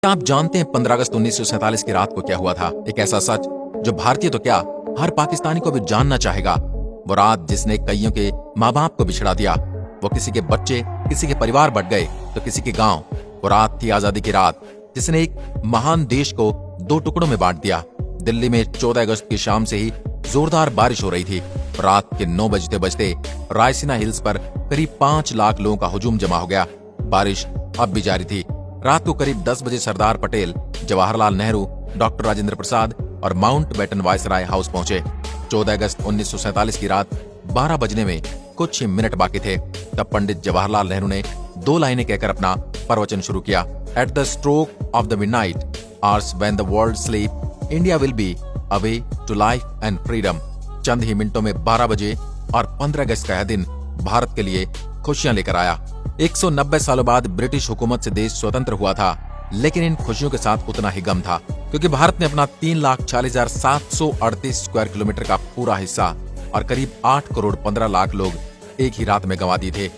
क्या आप जानते हैं 15 अगस्त 1947 की रात को क्या हुआ था? एक ऐसा सच जो भारतीय तो क्या हर पाकिस्तानी को भी जानना चाहेगा। वो रात जिसने कईयों के माँ बाप को बिछड़ा दिया। वो किसी के बच्चे, किसी के परिवार बट गए तो किसी के गांव। वो रात थी आजादी की रात जिसने एक महान देश को दो टुकड़ों में बांट दिया। दिल्ली में 14 अगस्त की शाम से ही जोरदार बारिश हो रही थी। रात के 9 बजते बजते रायसीना हिल्स पर करीब 5 लाख लोगों का हुजूम जमा हो गया। बारिश अब भी जारी थी। रात को करीब 10 बजे सरदार पटेल, जवाहरलाल नेहरू, डॉक्टर राजेंद्र प्रसाद और माउंटबेटन वायसराय हाउस पहुंचे। 14 अगस्त 1947 की रात 12 बजने में कुछ ही मिनट बाकी थे। तब पंडित जवाहरलाल नेहरू ने 2 लाइनें कहकर अपना प्रवचन शुरू किया। At the stroke of the midnight hours when the world sleep, India will be a way to life and freedom. चंद ही मिनटों में 12 बजे और 15 अगस्त का यह दिन भारत के लिए खुशियां लेकर आया। 190 सालों बाद ब्रिटिश हुकूमत से देश स्वतंत्र हुआ था, लेकिन इन खुशियों के साथ उतना ही गम था, क्योंकि भारत ने अपना 3,40,738 स्क्वायर किलोमीटर का पूरा हिस्सा और करीब 8 करोड़ 15 लाख लोग एक ही रात में गंवा दिए थे।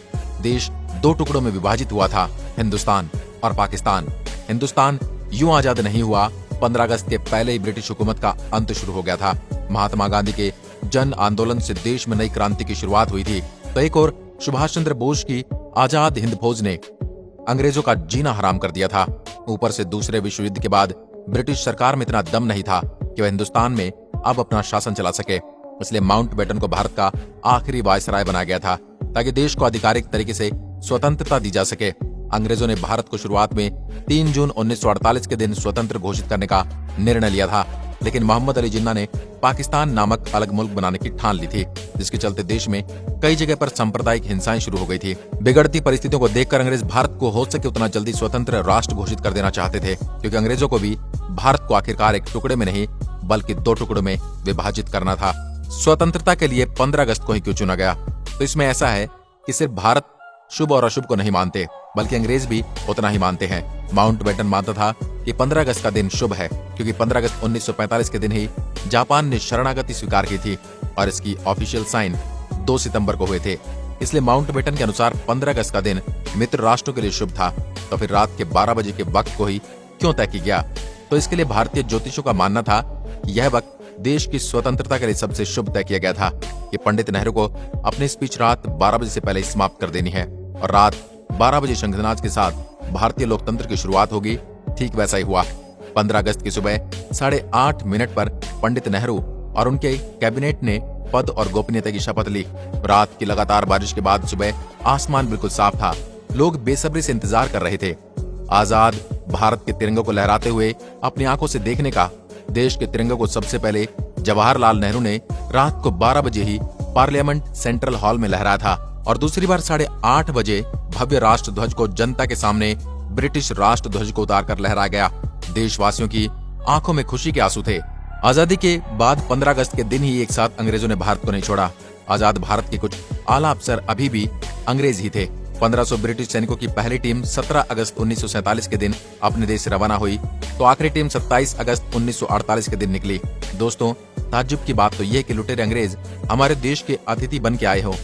देश 2 टुकड़ों में विभाजित हुआ था, हिंदुस्तान और पाकिस्तान। हिंदुस्तान यूं आजाद नहीं हुआ। 15 अगस्त के पहले ही ब्रिटिश हुकूमत का अंत शुरू हो गया था। महात्मा गांधी के जन आंदोलन से देश में नई क्रांति की शुरुआत हुई थी, तो एक और सुभाष चंद्र बोस की आजाद हिंद फौज ने अंग्रेजों का जीना हराम कर दिया था। ऊपर से दूसरे विश्व युद्ध के बाद ब्रिटिश सरकार में इतना दम नहीं था कि वह हिंदुस्तान में अब अपना शासन चला सके। इसलिए माउंटबेटन को भारत का आखिरी वायसराय बनाया गया था, ताकि देश को आधिकारिक तरीके से स्वतंत्रता दी जा सके। अंग्रेजों ने भारत को शुरुआत में 3 जून 1948 के दिन स्वतंत्र घोषित करने का निर्णय लिया था, लेकिन मोहम्मद अली जिन्ना ने पाकिस्तान नामक अलग मुल्क बनाने की ठान ली थी, जिसके चलते देश में कई जगह पर सांप्रदायिक हिंसाएं शुरू हो गई थी। बिगड़ती परिस्थितियों को देखकर अंग्रेज भारत को हो सके उतना जल्दी स्वतंत्र राष्ट्र घोषित कर देना चाहते थे, क्योंकि अंग्रेजों को भी भारत को आखिरकार एक टुकड़े में नहीं बल्कि 2 टुकड़ों में विभाजित करना था। स्वतंत्रता के लिए 15 अगस्त को ही क्यों चुना गया? तो इसमें ऐसा है कि सिर्फ भारत शुभ और अशुभ को नहीं मानते, बल्कि अंग्रेज भी उतना ही मानते हैं। माउंटबेटन मानता था कि 15 अगस्त का दिन शुभ है, क्योंकि 15 अगस्त 1945 के दिन ही जापान ने शरणागति स्वीकार की थी और इसकी ऑफिशियल साइन 2 सितंबर को हुए थे। इसलिए माउंटबेटन के अनुसार 15 अगस्त का दिन मित्र राष्ट्रों के लिए शुभ था। तो फिर रात के 12 बजे के वक्त को ही क्यों तय किया गया? तो इसके लिए भारतीय ज्योतिषों का मानना था कि यह वक्त देश की स्वतंत्रता के लिए सबसे शुभ तय किया गया था कि पंडित नेहरू को अपनी स्पीच रात 12 बजे से पहले समाप्त कर देनी है और रात 12 बजे शंखनाद के साथ भारतीय लोकतंत्र की शुरुआत होगी। ठीक वैसा ही हुआ। 15 अगस्त की सुबह 8:30 पर पंडित नेहरू और उनके कैबिनेट ने पद और गोपनीयता की शपथ ली। रात की लगातार बारिश के बाद सुबह आसमान बिल्कुल साफ था। लोग बेसब्री से इंतजार कर रहे थे आजाद भारत के तिरंगे को लहराते हुए अपनी आंखों से देखने का। देश के तिरंगे को सबसे पहले जवाहरलाल नेहरू ने रात को 12 बजे ही पार्लियामेंट सेंट्रल हॉल में लहराया था और दूसरी बार 8:30 बजे भव्य राष्ट्र ध्वज को जनता के सामने ब्रिटिश राष्ट्र ध्वज को उतारकर लहराया गया। देशवासियों की आंखों में खुशी के आंसू थे। आजादी के बाद 15 अगस्त के दिन ही एक साथ अंग्रेजों ने भारत को नहीं छोड़ा। आजाद भारत के कुछ आला अफसर अभी भी अंग्रेज ही थे। 1500 ब्रिटिश सैनिकों की पहली टीम 17 अगस्त 1947 के दिन अपने देश से रवाना हुई, तो आखिरी टीम 27 अगस्त 1948 के दिन निकली। दोस्तों, ताज्जुब की बात तो यह कि लुटेरे अंग्रेज हमारे देश के अतिथि बन के आए हो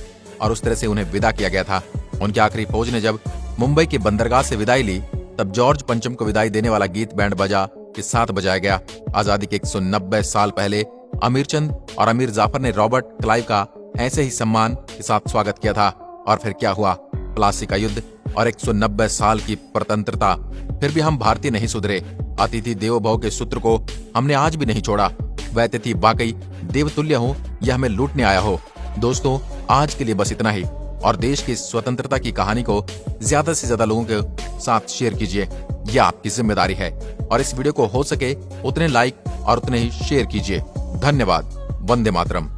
और उस तरह से उन्हें विदा किया गया था। उनकी आखिरी फौज ने जब मुंबई के बंदरगाह से विदाई ली, तब जॉर्ज पंचम को विदाई देने वाला गीत बैंड बाजा के साथ बजाया गया। आजादी के 190 साल पहले अमीर चंद और अमीर जाफर ने रॉबर्ट क्लाइव का ऐसे ही सम्मान के साथ स्वागत किया था। और फिर क्या हुआ? प्लासी का युद्ध और 190 साल की स्वतंत्रता। फिर भी हम भारतीय नहीं सुधरे। अतिथि देवो भव के सूत्र को हमने आज भी नहीं छोड़ा। वह अतिथि वाकई देवतुल्य हो या हमें लूटने आया हो। दोस्तों, आज के लिए बस इतना ही और देश की स्वतंत्रता की कहानी को ज्यादा से ज्यादा लोगों के साथ शेयर कीजिए। यह आपकी जिम्मेदारी है और इस वीडियो को हो सके उतने लाइक और उतने ही शेयर कीजिए। धन्यवाद। वंदे मातरम।